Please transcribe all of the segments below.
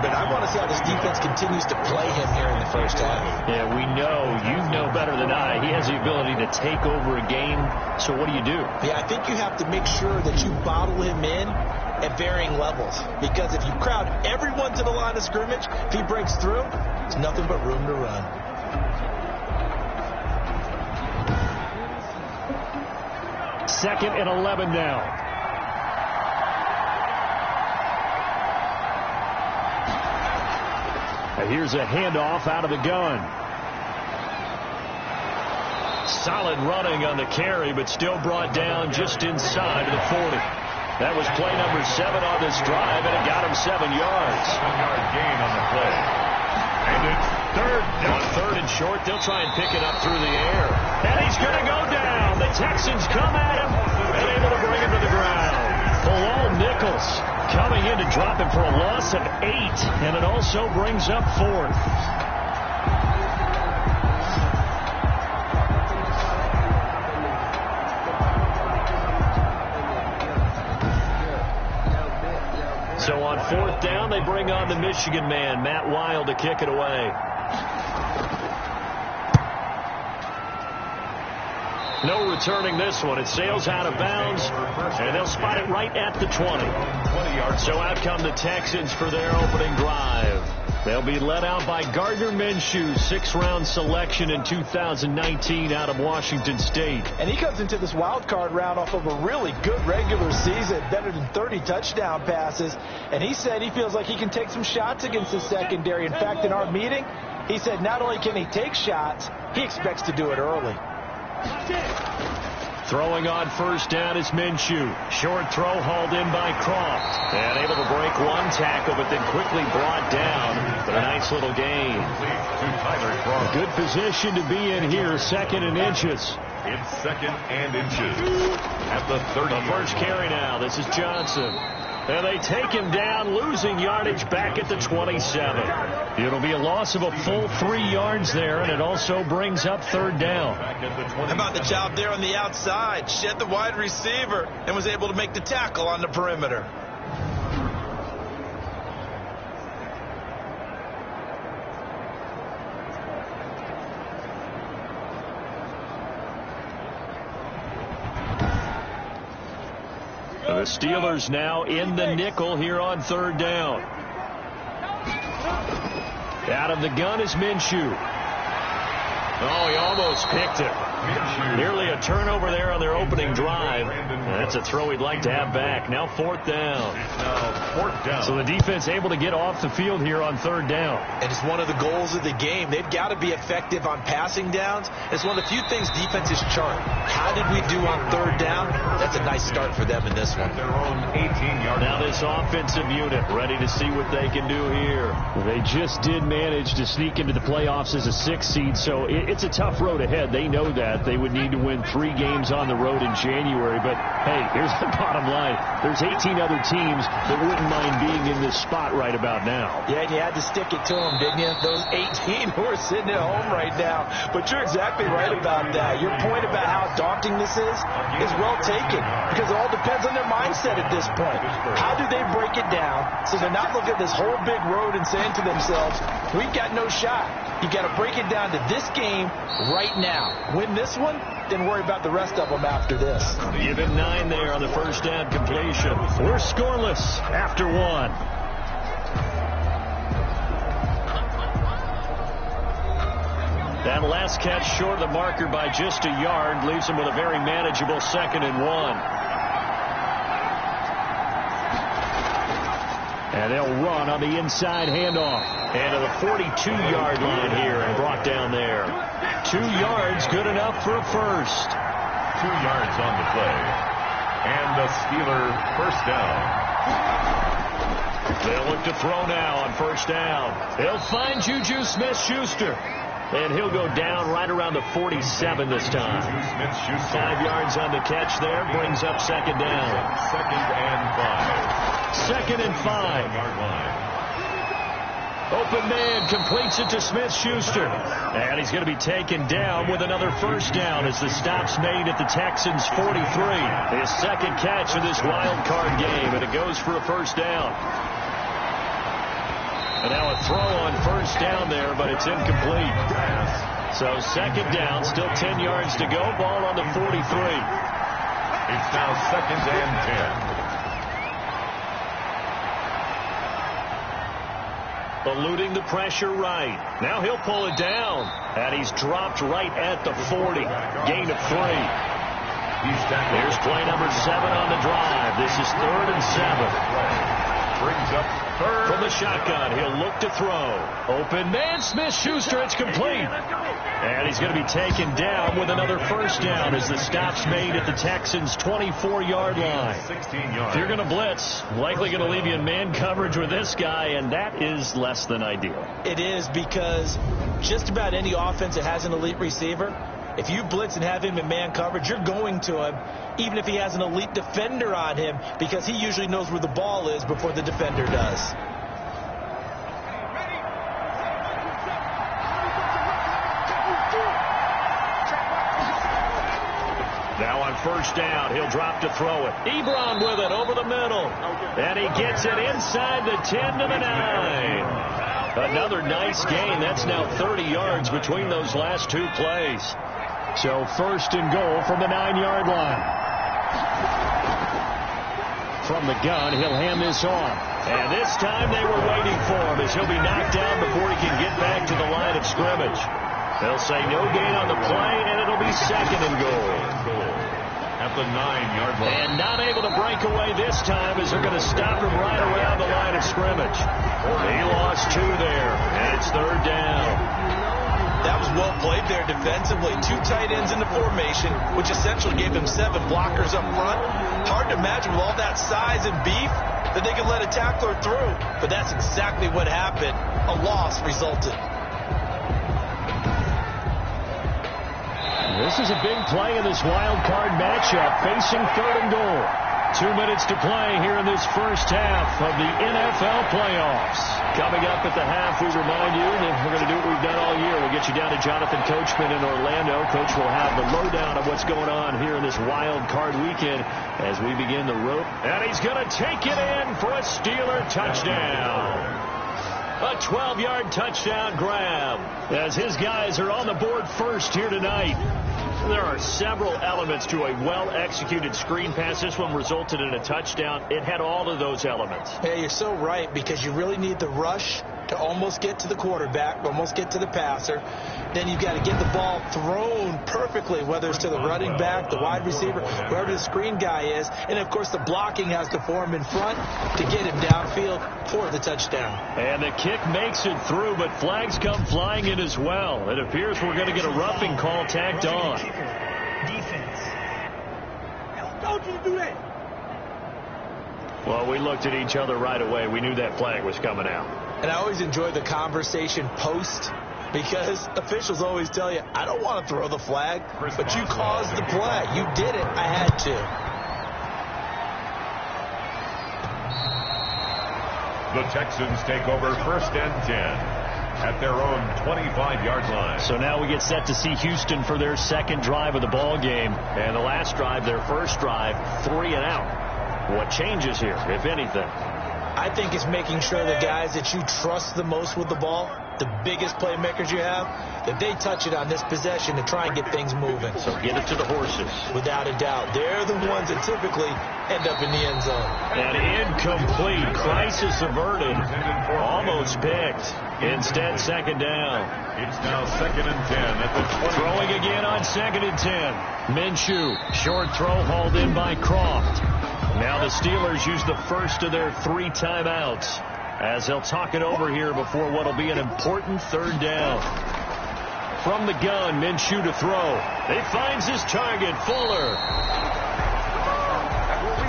but I want to see how this defense continues to play him here in the first half. Yeah, we know. You know better than I. He has the ability to take over a game. So what do you do? Yeah, I think you have to make sure that you bottle him in at varying levels. Because if you crowd everyone to the line of scrimmage, if he breaks through, it's nothing but room to run. Second and 11 now. Here's a handoff out of the gun. Solid running on the carry, but still brought down just inside of the 40. That was play number 7 on this drive, and it got him 7 yards. 7-yard gain on the play. And it's third down. On third and short, they'll try and pick it up through the air. And he's going to go down. The Texans come at him and able to bring him to the ground. Bilal Nichols coming in to drop him for a loss of 8, and it also brings up 4th. So on 4th down, they bring on the Michigan man, Matt Wild, to kick it away. No returning this one. It sails out of bounds, and they'll spot it right at the 20. So out come the Texans for their opening drive. They'll be led out by Gardner Minshew, 6th-round selection in 2019 out of Washington State. And he comes into this wild card round off of a really good regular season, better than 30 touchdown passes. And he said he feels like he can take some shots against the secondary. In fact, in our meeting, he said not only can he take shots, he expects to do it early. Throwing on 1st down is Minshew. Short throw hauled in by Croft. And able to break one tackle, but then quickly brought down. But a nice little gain. A good position to be in here, 2nd and inches. It's 2nd and inches at the 30. The first carry now. This is Johnson. And they take him down, losing yardage back at the 27. It'll be a loss of a full 3 yards there, and it also brings up 3rd down. How about the job there on the outside? Shed the wide receiver and was able to make the tackle on the perimeter. The Steelers now in the nickel here on 3rd down. Out of the gun is Minshew. Oh, he almost picked it. Nearly a turnover there on their opening drive. That's a throw he'd like to have back. Now 4th down. So the defense able to get off the field here on 3rd down. And it's one of the goals of the game. They've got to be effective on passing downs. It's one of the few things defenses chart. How did we do on 3rd down? That's a nice start for them in this one. Their own 18-yard. Now this offensive unit ready to see what they can do here. They just did manage to sneak into the playoffs as a 6th seed, so it's a tough road ahead. They know that. They would need to win 3 games on the road in January. But, hey, here's the bottom line. There's 18 other teams that wouldn't mind being in this spot right about now. Yeah, and you had to stick it to them, didn't you? Those 18 who are sitting at home right now. But you're exactly right about that. Your point about how daunting this is well taken, because it all depends on their mindset at this point. How do they break it down so they're not looking at this whole big road and saying to themselves, we've got no shot. You got to break it down to this game right now. Win this one, then worry about the rest of them after this. Give him 9 there on the first down completion. We're scoreless after 1. That last catch short of the marker by just a yard leaves him with a very manageable 2nd and 1. And they'll run on the inside handoff. And to the 42-yard line here and brought down there. 2 yards, good enough for a first. 2 yards on the play. And the Steeler first down. They'll look to throw now on 1st down. They'll find Juju Smith-Schuster. And he'll go down right around the 47 this time. 5 yards on the catch there, brings up 2nd down. 2nd and 5. 2nd and 5. Open man completes it to Smith-Schuster. And he's going to be taken down with another first down as the stop's made at the Texans' 43. His 2nd catch of this wild card game, and it goes for a first down. And now a throw on first down there, but it's incomplete. So second down, still 10 yards to go. Ball on the 43. It's now 2nd and 10. Eluding the pressure right. Now he'll pull it down. And he's dropped right at the 40. Gain of 3. Here's play number 7 on the drive. This is 3rd and 7. Brings up 3rd. From the shotgun, he'll look to throw. Open man, Smith-Schuster, it's complete. And he's going to be taken down with another first down as the stop's made at the Texans' 24-yard line. 16 yards. If you're going to blitz, likely going to leave you in man coverage with this guy, and that is less than ideal. It is, because just about any offense that has an elite receiver, if you blitz and have him in man coverage, you're going to him, even if he has an elite defender on him, because he usually knows where the ball is before the defender does. Now on first down, he'll drop to throw it. Ebron with it over the middle. And he gets it inside the 10 to the 9. Another nice gain. That's now 30 yards between those last 2 plays. So first and goal from the 9-yard line. From the gun, he'll hand this off. And this time they were waiting for him as he'll be knocked down before he can get back to the line of scrimmage. They'll say no gain on the play, and it'll be 2nd and goal. At the 9-yard line. And not able to break away this time as they're going to stop him right around the line of scrimmage. He lost 2 there, and it's 3rd down. That was well played there defensively. 2 tight ends in the formation, which essentially gave them 7 blockers up front. Hard to imagine with all that size and beef that they could let a tackler through. But that's exactly what happened. A loss resulted. This is a big play in this wild card matchup, facing 3rd and goal. 2 minutes to play here in this first half of the NFL playoffs. Coming up at the half, we remind you that we're going to do what we've done all year. We'll get you down to Jonathan Coachman in Orlando. Coach will have the lowdown of what's going on here in this wild card weekend as we begin the road. And he's going to take it in for a Steeler touchdown. A 12-yard touchdown grab as his guys are on the board first here tonight. There are several elements to a well-executed screen pass. This one resulted in a touchdown. It had all of those elements. Yeah, you're so right, because you really need the rush to almost get to the quarterback, almost get to the passer. Then you've got to get the ball thrown perfectly, whether it's to the running back, the wide receiver, whoever the screen guy is. And, of course, the blocking has to form in front to get him downfield for the touchdown. And the kick makes it through, but flags come flying in as well. It appears we're going to get a roughing call tacked on. Defense. Don't you do that. Well, we looked at each other right away. We knew that flag was coming out. And I always enjoy the conversation post, because officials always tell you, I don't want to throw the flag, but you caused the play. You did it. I had to. The Texans take over 1st and 10 at their own 25-yard line. So now we get set to see Houston for their 2nd drive of the ball game. And the last drive, their first drive, 3 and out. What changes here, if anything? I think it's making sure the guys that you trust the most with the ball, the biggest playmakers you have, that they touch it on this possession to try and get things moving. So get it to the horses. Without a doubt. They're the ones that typically end up in the end zone. An incomplete. Crisis averted. Almost picked. Instead, 2nd down. It's now 2nd and 10 at the 20. Throwing again on 2nd and 10. Minshew. Short throw hauled in by Croft. Now the Steelers use the first of their 3 timeouts as they'll talk it over here before what will be an important 3rd down. From the gun, Minshew to throw. He finds his target, Fuller.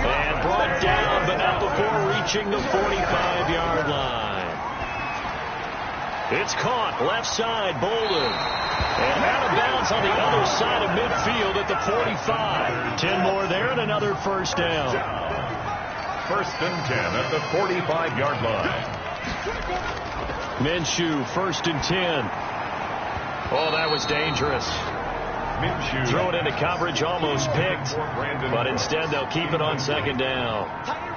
And brought down, but not before reaching the 45-yard line. It's caught, left side, Bolden. And out of bounds on the other side of midfield at the 45. 10 more there and another first down. 1st and 10 at the 45-yard line. Minshew, 1st and 10. Oh, that was dangerous. Throw it into coverage, almost picked. But instead, they'll keep it on 2nd down.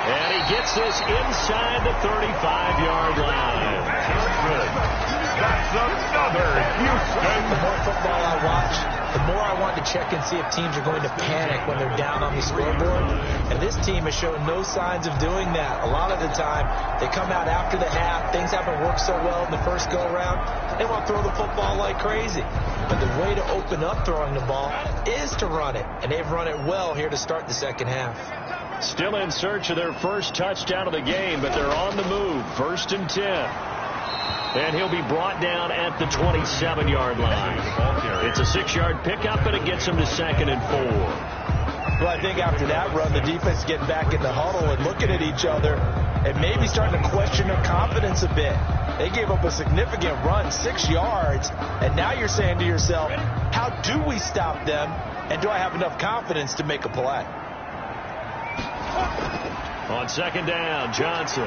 And he gets this inside the 35-yard line. That's another Houston. The more football I watch, the more I want to check and see if teams are going to panic when they're down on the scoreboard. And this team has shown no signs of doing that. A lot of the time, they come out after the half. Things haven't worked so well in the first go-around. They want to throw the football like crazy. But the way to open up throwing the ball is to run it. And they've run it well here to start the second half. Still in search of their first touchdown of the game, but they're on the move. 1st and 10. And he'll be brought down at the 27-yard line. It's a 6-yard pickup, and it gets him to 2nd and 4. Well, I think after that run, the defense getting back in the huddle and looking at each other and maybe starting to question their confidence a bit. They gave up a significant run, 6 yards, and now you're saying to yourself, how do we stop them, and do I have enough confidence to make a play? On 2nd down, Johnson.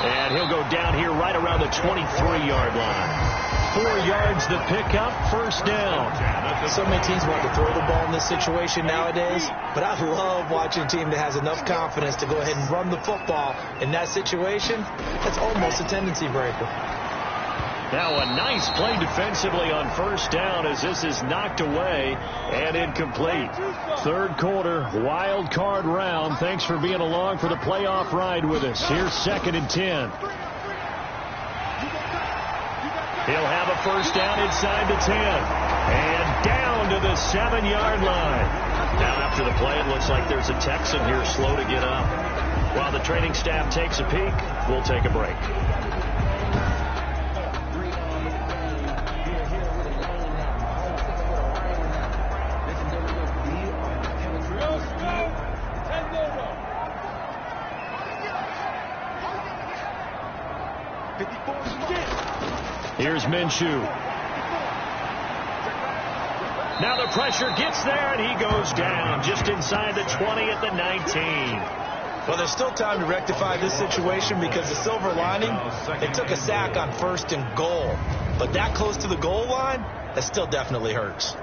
And he'll go down here right around the 23-yard line. 4 yards the pickup, 1st down. So many teams want to throw the ball in this situation nowadays, but I love watching a team that has enough confidence to go ahead and run the football in that situation. That's almost a tendency breaker. Now a nice play defensively on 1st down as this is knocked away and incomplete. 3rd quarter, wild card round. Thanks for being along for the playoff ride with us. Here's 2nd and 10. He'll have a 1st down inside the 10. And down to the 7-yard line. Now after the play, it looks like there's a Texan here slow to get up. While the training staff takes a peek, we'll take a break. Here's Minshew. Now the pressure gets there, and he goes down just inside the 20 at the 19. Well, there's still time to rectify this situation because the silver lining, they took a sack on 1st and goal. But that close to the goal line, that still definitely hurts.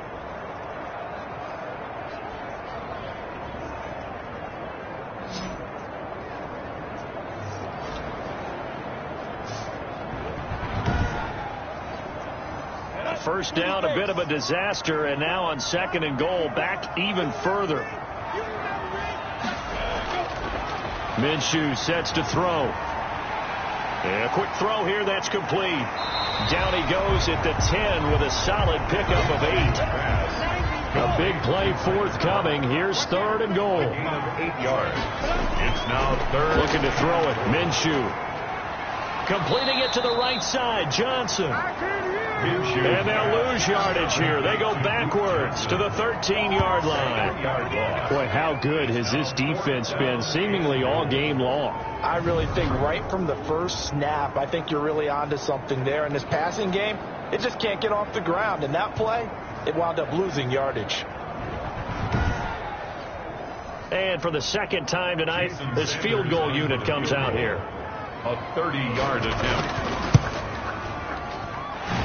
First down, a bit of a disaster, and now on 2nd and goal, back even further. Minshew sets to throw. And a quick throw here, that's complete. Down he goes at the 10 with a solid pickup of 8. A big play forthcoming. Here's 3rd and goal. 8 yards. It's now 3rd. Looking to throw it, Minshew. Completing it to the right side, Johnson. And they'll lose yardage here. They go backwards to the 13-yard line. Boy, how good has this defense been seemingly all game long? I really think right from the first snap, I think you're really onto something there. In this passing game, it just can't get off the ground. And that play, it wound up losing yardage. And for the 2nd time tonight, this field goal unit comes out here. A 30-yard attempt.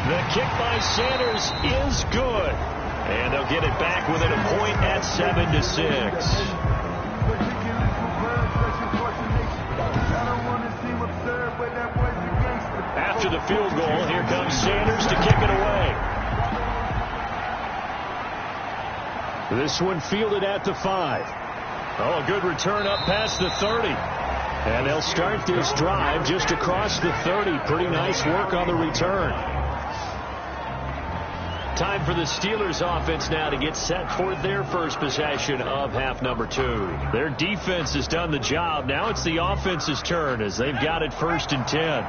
The kick by Sanders is good. And they'll get it back within a point at 7-6. After the field goal, here comes Sanders to kick it away. This one fielded at the 5. Oh, a good return up past the 30. And they'll start this drive just across the 30. Pretty nice work on the return. Time for the Steelers offense now to get set for their first possession of half number 2. Their defense has done the job. Now it's the offense's turn as they've got it 1st and 10.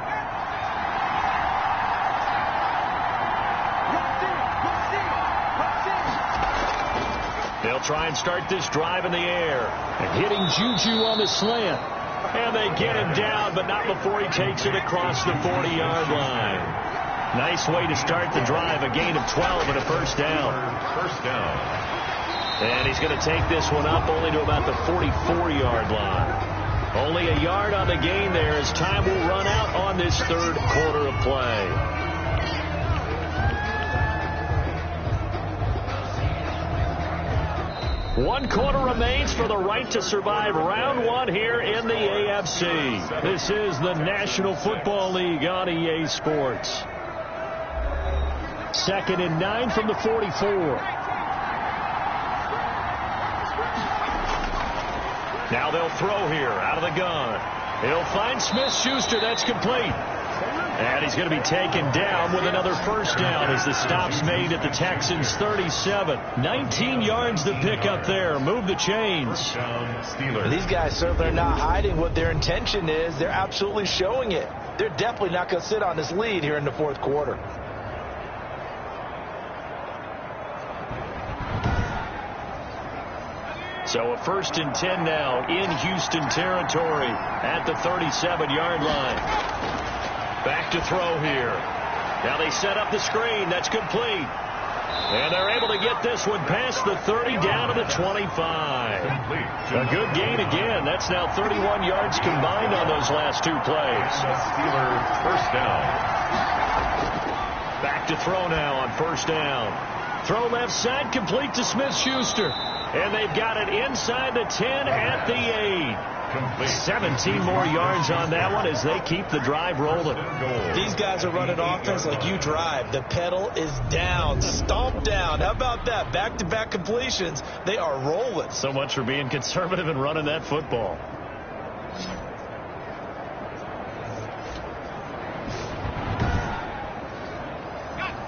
They'll try and start this drive in the air. And hitting Juju on the slant. And they get him down, but not before he takes it across the 40-yard line. Nice way to start the drive. A gain of 12 and a 1st down. 1st down. And he's going to take this one up only to about the 44-yard line. Only a yard on the gain there as time will run out on this 3rd quarter of play. 1 quarter remains for the right to survive round 1 here in the AFC. This is the National Football League on EA Sports. 2nd and 9 from the 44. Now they'll throw here out of the gun. He'll find Smith-Schuster. That's complete. And he's going to be taken down with another first down as the stop's made at the Texans' 37. 19 yards to pick up there. Move the chains. These guys certainly are not hiding what their intention is. They're absolutely showing it. They're definitely not going to sit on this lead here in the 4th quarter. So a 1st and 10 now in Houston territory at the 37-yard line. Back to throw here. Now they set up the screen. That's complete. And they're able to get this one past the 30 down to the 25. A good gain again. That's now 31 yards combined on those last 2 plays. Steelers first down. Back to throw now on 1st down. Throw left side complete to Smith-Schuster. And they've got it inside the 10 at the 8. 17 more yards on that one as they keep the drive rolling. These guys are running offense like you drive. The pedal is down, stomped down. How about that? Back-to-back completions. They are rolling. So much for being conservative and running that football.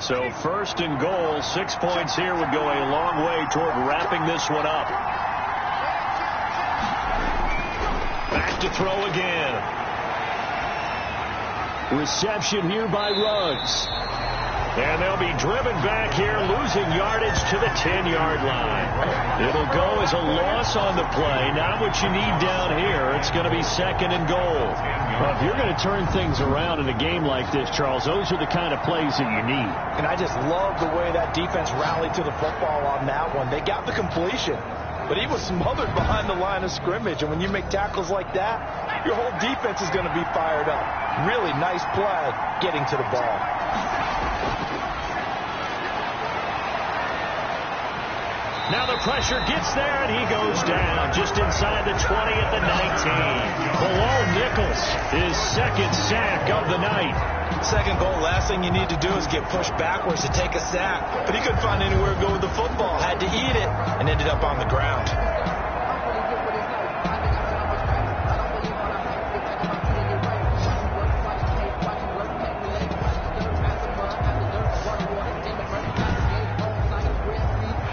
So 1st and goal, 6 points here would go a long way toward wrapping this one up. Back to throw again. Reception here by Ruggs. And they'll be driven back here, losing yardage to the 10-yard line. It'll go as a loss on the play. Not what you need down here. It's going to be 2nd and goal. Well, if you're going to turn things around in a game like this, Charles, those are the kind of plays that you need. And I just love the way that defense rallied to the football on that one. They got the completion, but he was smothered behind the line of scrimmage. And when you make tackles like that, your whole defense is going to be fired up. Really nice play getting to the ball. Now the pressure gets there, and he goes down just inside the 20 at the 19. Bilal Nichols, his 2nd sack of the night. 2nd goal, last thing you need to do is get pushed backwards to take a sack. But he couldn't find anywhere to go with the football. Had to eat it and ended up on the ground.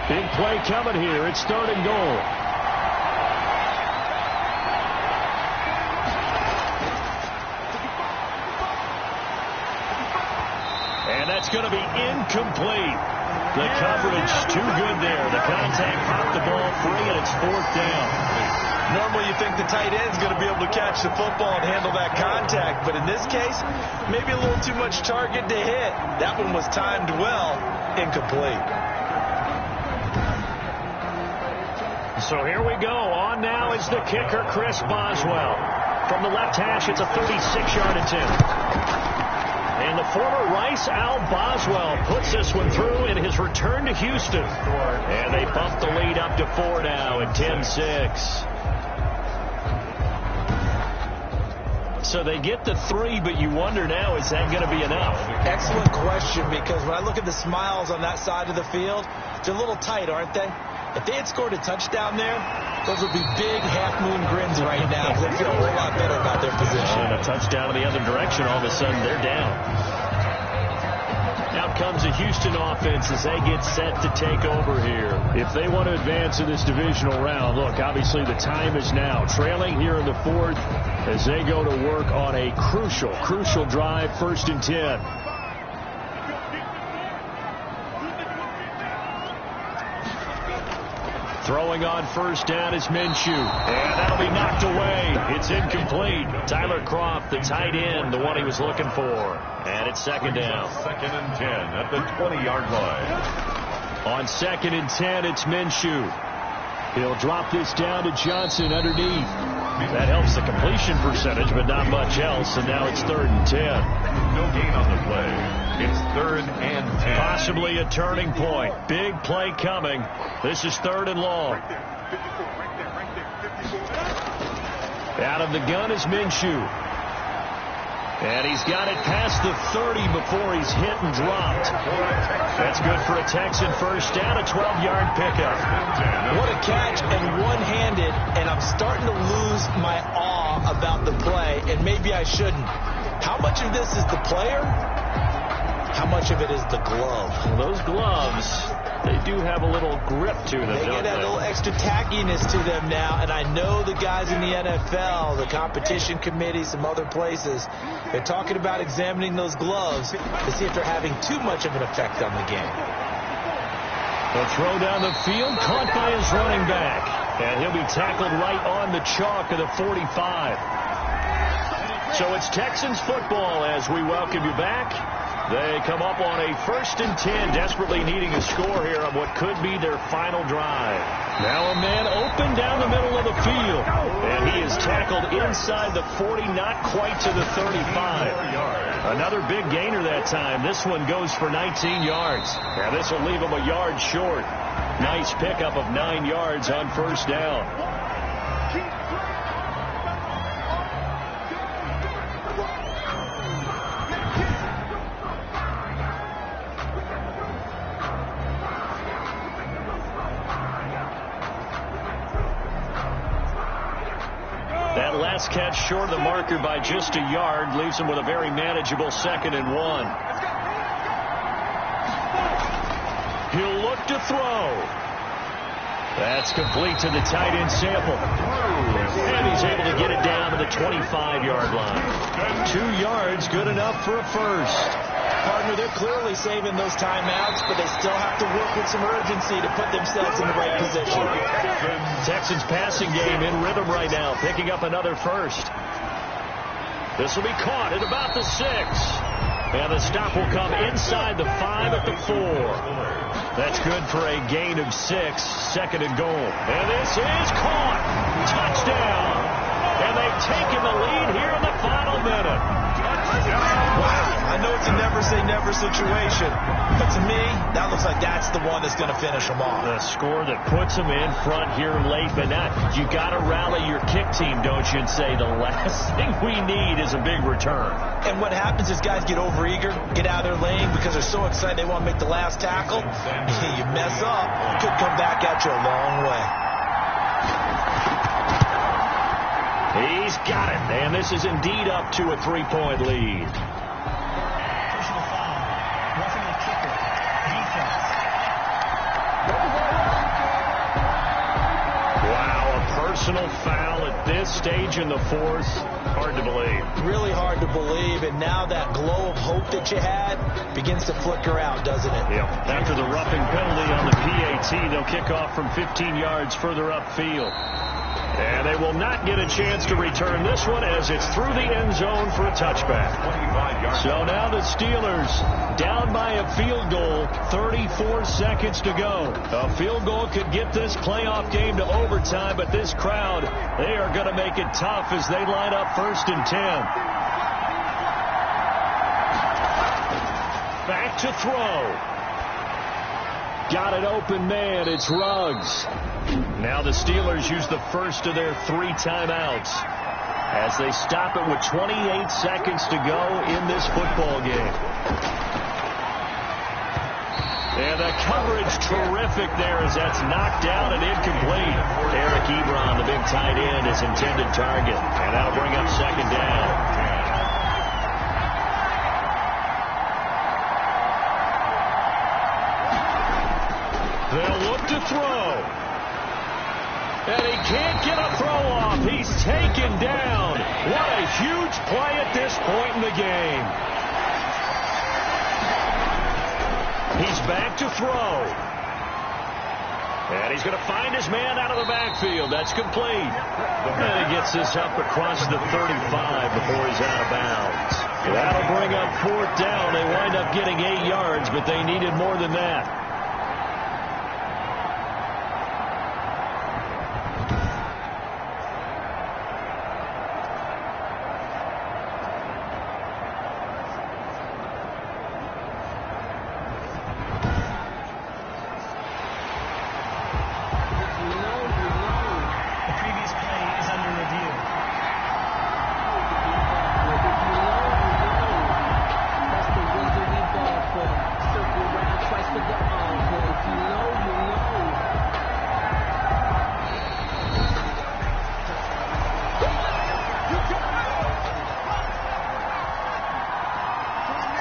Big play coming here. It's 3rd and goal. And that's going to be incomplete. The coverage too good there. The contact popped the ball free, and it's 4th down. Normally you think the tight end's going to be able to catch the football and handle that contact, but in this case, maybe a little too much target to hit. That one was timed well, incomplete. So here we go. On now is the kicker, Chris Boswell. From the left hash, it's a 36-yard attempt. And the former Rice Al Boswell puts this one through in his return to Houston. And they bump the lead up to 4 now at 10-6. So they get the 3, but you wonder now, is that going to be enough? Excellent question, because when I look at the smiles on that side of the field, they're a little tight, aren't they? If they had scored a touchdown there, those would be big half-moon grins right now. They feel a whole lot better about their position. And a touchdown in the other direction, all of a sudden they're down. Out comes the Houston offense as they get set to take over here. If they want to advance in this divisional round, look, obviously the time is now. Trailing here in the 4th as they go to work on a crucial drive, 1st and 10. Throwing on 1st down is Minshew. And that'll be knocked away. It's incomplete. Tyler Kroft, the tight end, the one he was looking for. And it's 2nd down. 2nd and 10 at the 20-yard line. On 2nd and 10, it's Minshew. He'll drop this down to Johnson underneath. That helps the completion percentage, but not much else, and now it's 3rd and 10. No gain on the play. It's 3rd and 10. Possibly a turning point. Big play coming. This is 3rd and long. Out of the gun is Minshew. And he's got it past the 30 before he's hit and dropped. That's good for a Texan first down, a 12-yard pickup. What a catch, and one-handed, and I'm starting to lose my awe about the play, and maybe I shouldn't. How much of this is the player? How much of it is the glove? Well, those gloves, they do have a little grip to them, They get that little extra tackiness to them now, and I know the guys in the NFL, the competition committee, some other places, they're talking about examining those gloves to see if they're having too much of an effect on the game. The throw down the field, caught by his running back, and he'll be tackled right on the chalk of the 45. So it's Texans football as we welcome you back. They come up on a 1st and 10, desperately needing a score here on what could be their final drive. Now a man open down the middle of the field, and he is tackled inside the 40, not quite to the 35. Another big gainer that time. This one goes for 19 yards. Now this will leave him a yard short. Nice pickup of 9 yards on 1st down. That last catch short of the marker by just a yard leaves him with a very manageable 2nd and 1. He'll look to throw. That's complete to the tight end Sample. And he's able to get it down to the 25-yard line. 2 yards, good enough for a first. Partner, they're clearly saving those timeouts, but they still have to work with some urgency to put themselves in the right position. Texans passing game in rhythm right now, picking up another first. This will be caught at about the 6. And the stop will come inside the 5 at the 4. That's good for a gain of 6, 2nd and goal. And this is caught. Touchdown. And they've taken the lead here in the final minute. Wow, I know it's a never-say-never situation, but to me, that looks like that's the one that's going to finish them off. The score that puts them in front here late, but now you got to rally your kick team, don't you, and say the last thing we need is a big return. And what happens is guys get overeager, get out of their lane because they're so excited they want to make the last tackle. You mess up, could come back at you a long way. He's got it, and this is indeed up to a 3-point lead. Personal foul. Roughing the kicker. Defense. Wow, a personal foul at this stage in the 4th. Hard to believe. Really hard to believe, and now that glow of hope that you had begins to flicker out, doesn't it? Yep. After the roughing penalty on the PAT, they'll kick off from 15 yards further upfield. And they will not get a chance to return this one as it's through the end zone for a touchback. So now the Steelers down by a field goal, 34 seconds to go. A field goal could get this playoff game to overtime, but this crowd, they are going to make it tough as they line up 1st and 10. Back to throw. Got it open, man. It's Ruggs. Now the Steelers use the first of their 3 timeouts as they stop it with 28 seconds to go in this football game. And the coverage terrific there as that's knocked down and incomplete. Eric Ebron, the big tight end, is intended target. And that'll bring up 2nd down. They'll look to throw. And he can't get a throw off. He's taken down. What a huge play at this point in the game. He's back to throw. And he's going to find his man out of the backfield. That's complete. And he gets this up across the 35 before he's out of bounds. That'll bring up 4th down. They wind up getting 8 yards, but they needed more than that.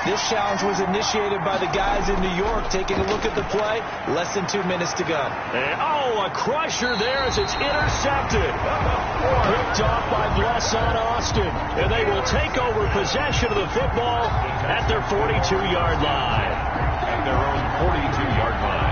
This challenge was initiated by the guys in New York. Taking a look at the play, less than 2 minutes to go. And, a crusher there as it's intercepted. Picked off by Ballsohard202's. And they will take over possession of the football at their 42-yard line. At their own 42-yard line.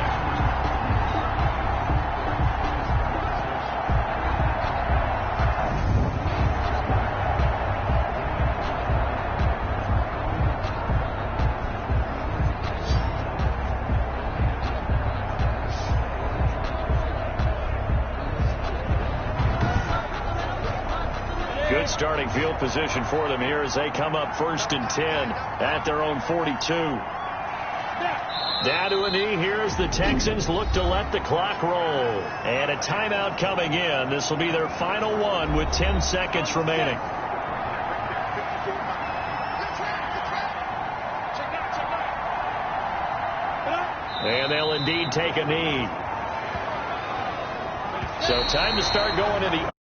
Good starting field position for them here as they come up 1st and 10 at their own 42. Down to a knee here as the Texans look to let the clock roll. And a timeout coming in. This will be their final one with 10 seconds remaining. And they'll indeed take a knee. So time to start going to the